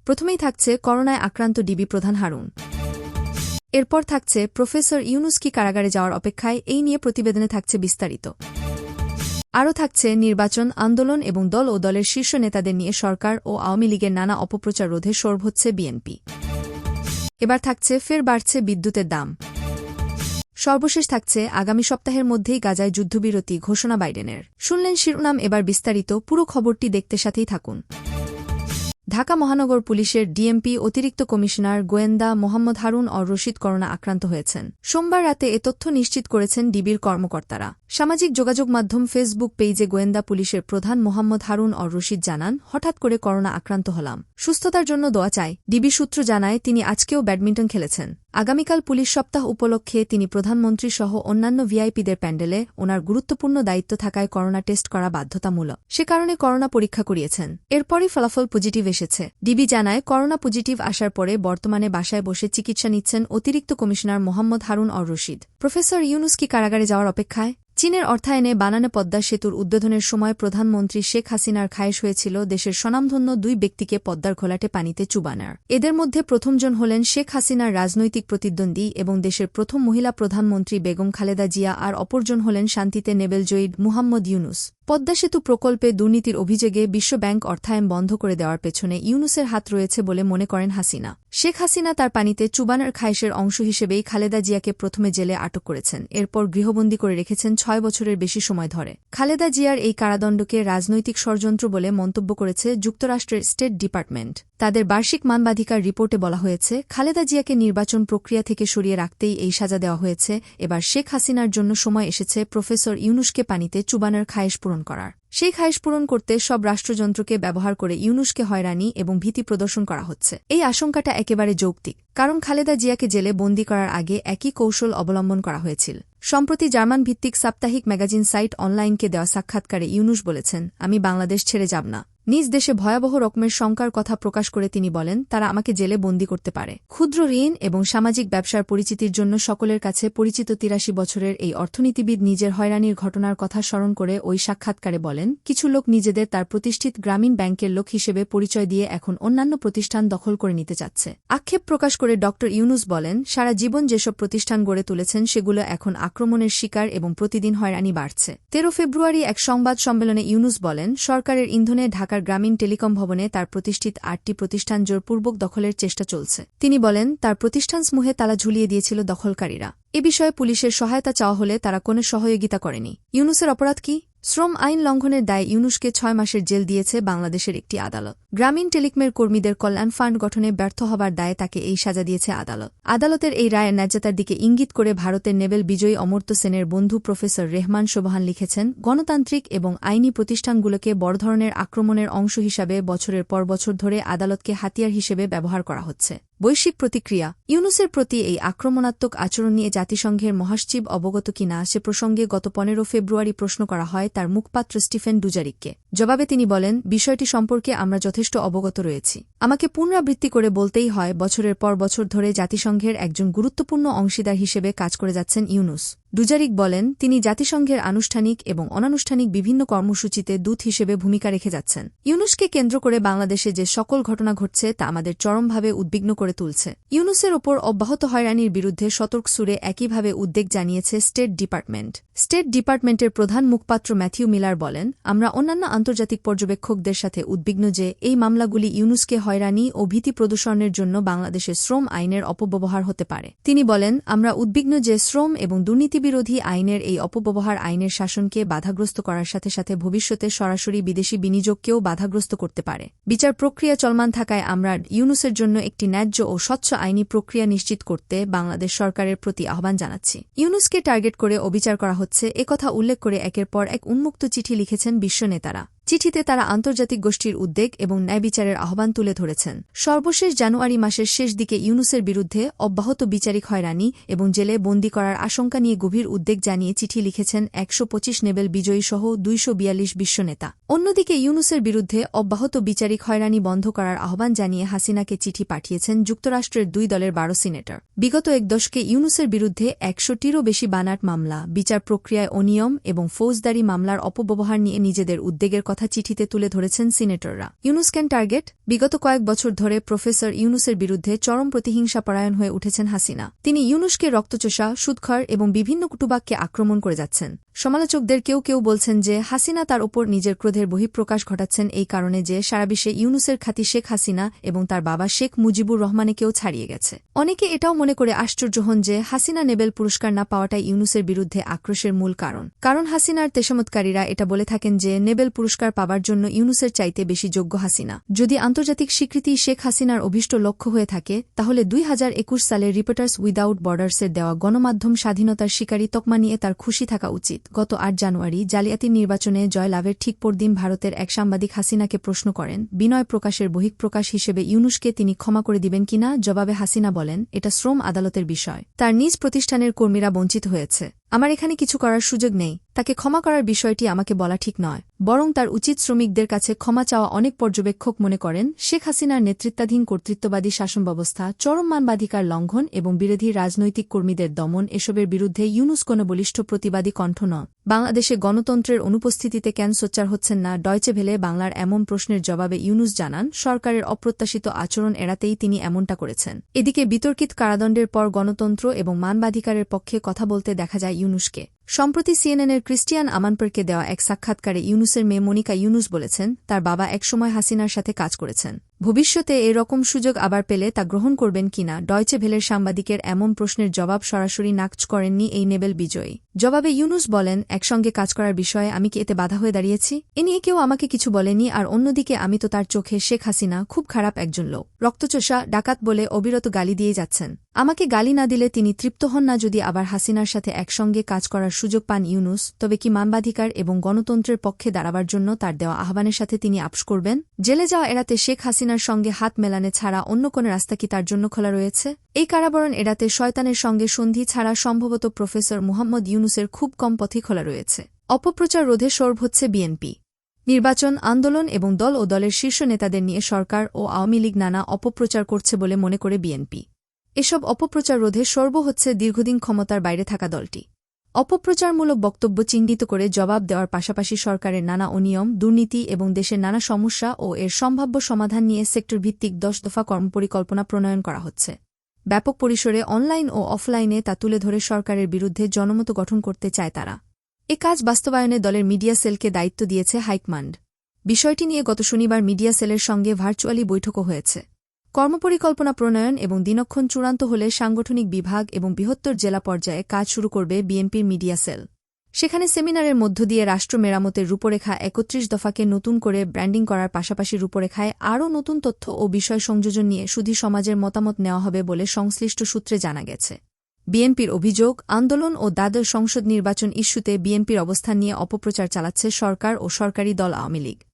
প্রথমেই থাকছে করোনায় আক্রান্ত ডিবি প্রধান হারুন। এরপর থাকছে প্রফেসর ইউনুস কি কারাগারে যাওয়ার অপেক্ষায়, এই নিয়ে প্রতিবেদনে থাকছে বিস্তারিত। আরও থাকছে নির্বাচন, আন্দোলন এবং দল ও দলের শীর্ষ নেতাদের নিয়ে সরকার ও আওয়ামী লীগের নানা অপপ্রচার রোধে সরব হচ্ছে বিএনপি। এবার থাকছে ফের বাড়ছে বিদ্যুতের দাম। সর্বশেষ থাকছে আগামী সপ্তাহের মধ্যেই গাজায় যুদ্ধবিরতি ঘোষণা বাইডেনের। শুনলেন শিরোনাম, এবার বিস্তারিত। পুরো খবরটি দেখতে সাথেই থাকুন। ঢাকা মহানগর পুলিশের ডিএমপি অতিরিক্ত কমিশনার গোয়েন্দা মোহাম্মদ হারুন অর রশিদ করোনা আক্রান্ত হয়েছেন। সোমবার রাতে এ তথ্য নিশ্চিত করেছেন ডিবির কর্মকর্তারা। সামাজিক যোগাযোগ মাধ্যম ফেসবুক পেজে গোয়েন্দা পুলিশের প্রধান মোহাম্মদ হারুন অর রশিদ জানান, হঠাৎ করে করোনা আক্রান্ত হলাম, সুস্থতার জন্য দোয়া চাই। ডিবি সূত্র জানায়, তিনি আজকেও ব্যাডমিন্টন খেলেছেন। আগামীকাল পুলিশ সপ্তাহ উপলক্ষে তিনি প্রধানমন্ত্রী সহ অন্যান্য ভিআইপিদের প্যান্ডেলে ওনার গুরুত্বপূর্ণ দায়িত্ব থাকায় করোনা টেস্ট করা বাধ্যতামূলক, সে কারণে করোনা পরীক্ষা করিয়েছেন। এরপরই ফলাফল পজিটিভ এসেছে। ডিবি জানায়, করোনা পজিটিভ আসার পরে বর্তমানে বাসায় বসে চিকিৎসা নিচ্ছেন অতিরিক্ত commissioner Mohammad Harun or Rashid. Professor Yunus কি কারাগারে যাওয়ার অপেক্ষায়? চীনের অর্থায়নে বানানো পদ্মা সেতুর উদ্বোধনের সময় প্রধানমন্ত্রী শেখ হাসিনার খায়েশ হয়েছিল দেশের স্বনামধন্য দুই ব্যক্তিকে পদ্মার ঘোলাটে পানিতে চুবানার। এদের মধ্যে প্রথমজন হলেন শেখ হাসিনার রাজনৈতিক প্রতিদ্বন্দ্বী এবং দেশের প্রথম মহিলা প্রধানমন্ত্রী বেগম খালেদা জিয়া, আর অপরজন হলেন শান্তিতে নোবেলজয়ী মুহাম্মদ ইউনুস। পদ্মা সেতু প্রকল্পে দুর্নীতির অভিযোগে বিশ্বব্যাংক অর্থায়ন বন্ধ করে দেওয়ার পেছনে ইউনুসের হাত রয়েছে বলে মনে করেন হাসিনা। শেখ হাসিনা তার পানিতে চুবানার খায়েশের অংশ হিসেবেই খালেদা জিয়াকে প্রথমে জেলে আটক করেছেন, এরপর গৃহবন্দী করে রেখেছেন 6 বছরের বেশি সময় ধরে। খালেদা জিয়ার এই কারাদণ্ডকে রাজনৈতিক ষড়যন্ত্র বলে মন্তব্য করেছে যুক্তরাষ্ট্রের স্টেট ডিপার্টমেন্ট। তাদের বার্ষিক মানবাধিকার রিপোর্টে বলা হয়েছে, খালেদা জিয়াকে নির্বাচন প্রক্রিয়া থেকে সরিয়ে রাখতেই এই সাজা দেওয়া হয়েছে। এবার শেখ হাসিনার জন্য সময় এসেছে প্রফেসর ইউনুসকে পানিতে চুবানার খায়েশ পূরণ করার। সেই খায়েশ পূরণ করতে সব রাষ্ট্রযন্ত্রকে ব্যবহার করে ইউনুসকে হয়রানি এবং ভীতি প্রদর্শন করা হচ্ছে। এই আশঙ্কাটা একেবারে যৌক্তিক, কারণ খালেদা জিয়াকে জেলে বন্দী করার আগে একই কৌশল অবলম্বন করা হয়েছিল। সম্প্রতি জার্মান ভিত্তিক সাপ্তাহিক ম্যাগাজিন সাইট অনলাইনকে দেওয়া সাক্ষাৎকারে ইউনুস বলেছেন, আমি বাংলাদেশ ছেড়ে যাব না। নিজ দেশে ভয়াবহ রকমের শঙ্কার কথা প্রকাশ করে তিনি বলেন, তারা আমাকে জেলে বন্দী করতে পারে। ক্ষুদ্র ঋণ এবং সামাজিক ব্যবসার পরিচিতির জন্য সকলের কাছে পরিচিত ৮৩ বছরের এই অর্থনীতিবিদ নিজের হয়রানির ঘটনার কথা স্মরণ করে ওই সাক্ষাৎকারে বলেন, কিছু লোক নিজেদের তার প্রতিষ্ঠিত গ্রামীণ ব্যাংকের লোক হিসেবে পরিচয় দিয়ে এখন অন্যান্য প্রতিষ্ঠান দখল করে নিতে চাচ্ছে। আক্ষেপ প্রকাশ করে ড ইউনুস বলেন, সারা জীবন যেসব প্রতিষ্ঠান গড়ে তুলেছেন সেগুলো এখন আক্রমণের শিকার এবং প্রতিদিন হয়রানি বাড়ছে। ১৩ ফেব্রুয়ারি এক সংবাদ সম্মেলনে ইউনুস বলেন, সরকারের ইন্ধনে ঢাকার গ্রামীণ টেলিকম ভবনে তার প্রতিষ্ঠিত ৮টি প্রতিষ্ঠান জোরপূর্বক দখলের চেষ্টা চলছে। তিনি বলেন, তার প্রতিষ্ঠানসমূহে তালা ঝুলিয়ে দিয়েছিল দখলকারীরা। এ বিষয়ে পুলিশের সহায়তা চাওয়া হলে তারা কোনো সহযোগিতা করেনি। ইউনুসের অপরাধ কি? শ্রম আইন লঙ্ঘনের দায়ে ইউনুসকে ৬ মাসের জেল দিয়েছে বাংলাদেশের একটি আদালত। গ্রামীণ টেলিকমের কর্মীদের কল্যাণ ফান্ড গঠনে ব্যর্থ হবার দায়ে তাকে এই সাজা দিয়েছে আদালত। আদালতের এই রায়ের ন্যায্যতার দিকে ইঙ্গিত করে ভারতের নোবেল বিজয়ী অমর্ত্য সেনের বন্ধু প্রফেসর রেহমান সোবহান লিখেছেন, গণতান্ত্রিক এবং আইনি প্রতিষ্ঠানগুলোকে বড় ধরনের আক্রমণের অংশ হিসাবে বছরের পর বছর ধরে আদালতকে হাতিয়ার হিসেবে ব্যবহার করা হচ্ছে। বৈশ্বিক প্রতিক্রিয়া। ইউনুসের প্রতি এই আক্রমণাত্মক আচরণ নিয়ে জাতিসংঘের মহাসচিব অবগত কিনা সে প্রসঙ্গে গত ১৫ ফেব্রুয়ারি প্রশ্ন করা হয় তার মুখপাত্র স্টিফেন ডুজারিককে। জবাবে তিনি বলেন, বিষয়টি সম্পর্কে আমরা যথেষ্ট অবগত রয়েছি। আমাকে পুনরাবৃত্তি করে বলতেই হয়, বছরের পর বছর ধরে জাতিসংঘের একজন গুরুত্বপূর্ণ অংশীদার হিসেবে কাজ করে যাচ্ছেন ইউনুস। ডুজারিক বলেন, তিনি জাতিসংঘের আনুষ্ঠানিক এবং অনানুষ্ঠানিক বিভিন্ন কর্মসূচিতে দূত হিসেবে ভূমিকা রেখে যাচ্ছেন। ইউনুসকে কেন্দ্র করে বাংলাদেশে যে সকল ঘটনা ঘটছে তা আমাদের চরমভাবে উদ্বিগ্ন করে তুলছে। ইউনুসের ওপর অব্যাহত হয়রানির বিরুদ্ধে সতর্ক সুরে একইভাবে উদ্বেগ জানিয়েছে স্টেট ডিপার্টমেন্ট। স্টেট ডিপার্টমেন্টের প্রধান মুখপাত্র ম্যাথিউ মিলার বলেন, আমরা অন্যান্য আন্তর্জাতিক পর্যবেক্ষকদের সাথে উদ্বিগ্ন যে এই মামলাগুলি ইউনুসকে হয়রানি ও ভীতি প্রদর্শনের জন্য বাংলাদেশের শ্রম আইনের অপব্যবহার হতে পারে। তিনি বলেন, আমরা উদ্বিগ্ন যে শ্রম এবং দুর্নীতিবিরোধী আইনের এই অপব্যবহার আইনের শাসনকে বাধাগ্রস্ত করার সাথে সাথে ভবিষ্যতে সরাসরি বিদেশি বিনিয়োগকেও বাধাগ্রস্ত করতে পারে। বিচার প্রক্রিয়া চলমান থাকায় আমরা ইউনুসের জন্য একটি ন্যায্য ও স্বচ্ছ আইনি প্রক্রিয়া নিশ্চিত করতে বাংলাদেশ সরকারের প্রতি আহ্বান জানাচ্ছি। ইউনুসকে টার্গেট করে অবিচার করা হচ্ছে, একথা উল্লেখ করে একের পর এক উন্মুক্ত চিঠি লিখেছেন বিশ্ব নেতারা। চিঠিতে তারা আন্তর্জাতিক গোষ্ঠীর উদ্বেগ এবং ন্যায়বিচারের আহ্বান তুলে ধরেছেন। সর্বশেষ জানুয়ারি মাসের শেষ দিকে ইউনুসের বিরুদ্ধে অব্যাহত বিচারিক হয়রানি এবং জেলে বন্দী করার আশঙ্কা নিয়ে গভীর উদ্বেগ জানিয়ে চিঠি লিখেছেন ১২৫ নোবেল বিজয়ী সহ ২৪২ বিশ্ব নেতা। অন্যদিকে ইউনুসের বিরুদ্ধে অব্যাহত বিচারিক হয়রানি বন্ধ করার আহ্বান জানিয়ে হাসিনাকে চিঠি পাঠিয়েছেন যুক্তরাষ্ট্রের ২ দলের ১২ সিনেটর। বিগত এক দশকে ইউনুসের বিরুদ্ধে ১০০টিরও বেশি বানাট মামলা, বিচার প্রক্রিয়ায় অনিয়ম এবং ফৌজদারি মামলার অপব্যবহার নিয়ে নিজেদের উদ্বেগের কথা কথা চিঠিতে তুলে ধরেছেন সিনেটররা। Yunus can target? বিগত কয়েক বছর ধরে প্রফেসর ইউনুসের বিরুদ্ধে চরম প্রতিহিংসাপরায়ণ হয়ে উঠেছেন হাসিনা। তিনি ইউনুসকে রক্তচোষা, সুদখর এবং বিভিন্ন কুটুবাক্যে আক্রমণ করে যাচ্ছেন। সমালোচকদের কেউ কেউ বলছেন যে হাসিনা তার ওপর নিজের ক্রোধের বহিঃপ্রকাশ ঘটাচ্ছেন এই কারণে যে সারা বিশ্বে ইউনুসের খ্যাতি শেখ হাসিনা এবং তার বাবা শেখ মুজিবুর রহমানেকেও ছাড়িয়ে গেছে। অনেকে এটাও মনে করে আশ্চর্য হন যে হাসিনা নোবেল পুরস্কার না পাওয়াটাই ইউনুসের বিরুদ্ধে আক্রোশের মূল কারণ হাসিনার তেষামতকারীরা এটা বলে থাকেন যে নোবেল পুরস্কার পাবার জন্য ইউনুসের চাইতে বেশি যোগ্য হাসিনা। যদি আন্তর্জাতিক স্বীকৃতি শেখ হাসিনার অভীষ্ট লক্ষ্য হয়ে থাকে তাহলে 2021 সালে রিপোর্টার্স উইদাউট বর্ডার্সের দেওয়া গণমাধ্যম স্বাধীনতার শিকারী তকমা নিয়ে তার খুশি থাকা উচিত। গত 8 জানুয়ারি জালিয়াতি নির্বাচনে জয়লাভের ঠিক পরদিন ভারতের এক সাংবাদিক হাসিনাকে প্রশ্ন করেন বিনয় প্রকাশের বহিঃপ্রকাশ হিসেবে ইউনুসকে তিনি ক্ষমা করে দিবেন কিনা। জবাবে হাসিনা বলেন, এটা শ্রম আদালতের বিষয়, তার নিজ প্রতিষ্ঠানের কর্মীরা বঞ্চিত হয়েছে, আমার এখানে কিছু করার সুযোগ নেই, তাকে ক্ষমা করার বিষয়টি আমাকে বলা ঠিক নয়, বরং তার উচিত শ্রমিকদের কাছে ক্ষমা চাওয়া। অনেক পর্যবেক্ষক মনে করেন শেখ হাসিনার নেতৃত্বাধীন কর্তৃত্ববাদী শাসনব্যবস্থা, চরম মানবাধিকার লঙ্ঘন এবং বিরোধী রাজনৈতিক কর্মীদের দমন এসবের বিরুদ্ধে ইউনুস কোনো বলিষ্ঠ প্রতিবাদী কণ্ঠ নন। বাংলাদেশে গণতন্ত্রের অনুপস্থিতিতে কেন সোচ্চার হচ্ছেন না? ডয়চে ভেলে বাংলার এমন প্রশ্নের জবাবে ইউনুস জানান, সরকারের অপ্রত্যাশিত আচরণ এড়াতেই তিনি এমনটা করেছেন। এদিকে বিতর্কিত কারাদণ্ডের পর গণতন্ত্র এবং মানবাধিকারের পক্ষে কথা বলতে দেখা যায় ইউনুসকে। সম্প্রতি সিএনএনের ক্রিস্টিয়ান আমানপারকে দেওয়া এক সাক্ষাৎকারে ইউনুসের মেয়ে মনিকা ইউনুস বলেছেন, তার বাবা একসময় হাসিনার সাথে কাজ করেছেন, ভবিষ্যতে এরকম সুযোগ আবার পেলে তা গ্রহণ করবেন কিনা। ডয়চে ভেলের সাংবাদিকের এমন প্রশ্নের জবাব সরাসরি নাকচ করেননি এই নোবেল বিজয়ী। জবাবে ইউনুস বলেন, একসঙ্গে কাজ করার বিষয়ে আমি কি এতে বাধা হয়ে দাঁড়িয়েছি? এ নিয়ে কেউ আমাকে কিছু বলেনি, আর অন্যদিকে আমি তো তার চোখে শেখ হাসিনা খুব খারাপ একজন লোক, রক্তচোষা, ডাকাত বলে অবিরত গালি দিয়ে যাচ্ছেন। আমাকে গালি না দিলে তিনি তৃপ্ত হন না। যদি আবার হাসিনার সাথে একসঙ্গে কাজ করার সুযোগ পান ইউনুস, তবে কি মানবাধিকার এবং গণতন্ত্রের পক্ষে দাঁড়াবার জন্য তার দেওয়া আহ্বানের সাথে তিনি আপোষ করবেন? জেলে যাওয়া এড়াতে শেখ হাসিনার সঙ্গে হাত মেলানে ছাড়া অন্য কোনো রাস্তা কি তার জন্য খোলা রয়েছে? এই কারাবরণ এড়াতে শয়তানের সঙ্গে সন্ধি ছাড়া সম্ভবত প্রফেসর মুহাম্মদ ইউনুসের খুব কম পথই খোলা রয়েছে। অপপ্রচার রোধে সরব হচ্ছে বিএনপি। নির্বাচন, আন্দোলন এবং দল ও দলের শীর্ষ নেতাদের নিয়ে সরকার ও আওয়ামী লীগ নানা অপপ্রচার করছে বলে মনে করে বিএনপি। এসব অপপ্রচার রোধে সরব হচ্ছে দীর্ঘদিন ক্ষমতার বাইরে থাকা দলটি। অপপ্রচারমূলক বক্তব্য চিহ্নিত করে জবাব দেওয়ার পাশাপাশি সরকারের নানা অনিয়ম, দুর্নীতি এবং দেশের নানা সমস্যা ও এর সম্ভাব্য সমাধান নিয়ে সেক্টরভিত্তিক 10 দফা কর্মপরিকল্পনা প্রণয়ন করা হচ্ছে। ব্যাপক পরিসরে অনলাইন ও অফলাইনে তা তুলে ধরে সরকারের বিরুদ্ধে জনমত গঠন করতে চায় তারা। এ কাজ বাস্তবায়নে দলের মিডিয়া সেলকে দায়িত্ব দিয়েছে হাইকমান্ড। বিষয়টি নিয়ে গত শনিবার মিডিয়া সেলের সঙ্গে ভার্চুয়ালি বৈঠকও হয়েছে। কর্মপরিকল্পনা প্রণয়ন এবং দিনক্ষণ চূড়ান্ত হলে সাংগঠনিক বিভাগ এবং বৃহত্তর জেলা পর্যায়ে কাজ শুরু করবে বিএনপির মিডিয়া সেল। সেখানে সেমিনারের মধ্য দিয়ে রাষ্ট্র মেরামতের রূপরেখা 31 দফাকে নতুন করে ব্র্যান্ডিং করার পাশাপাশি রূপরেখায় আরও নতুন তথ্য ও বিষয় সংযোজন নিয়ে সুধী সমাজের মতামত নেওয়া হবে বলে সংশ্লিষ্ট সূত্রে জানা গেছে। বিএনপির অভিযোগ, আন্দোলন ও দ্বাদশ সংসদ নির্বাচন ইস্যুতে বিএনপির অবস্থান নিয়ে অপপ্রচার চালাচ্ছে সরকার ও সরকারি দল আওয়ামী লীগ।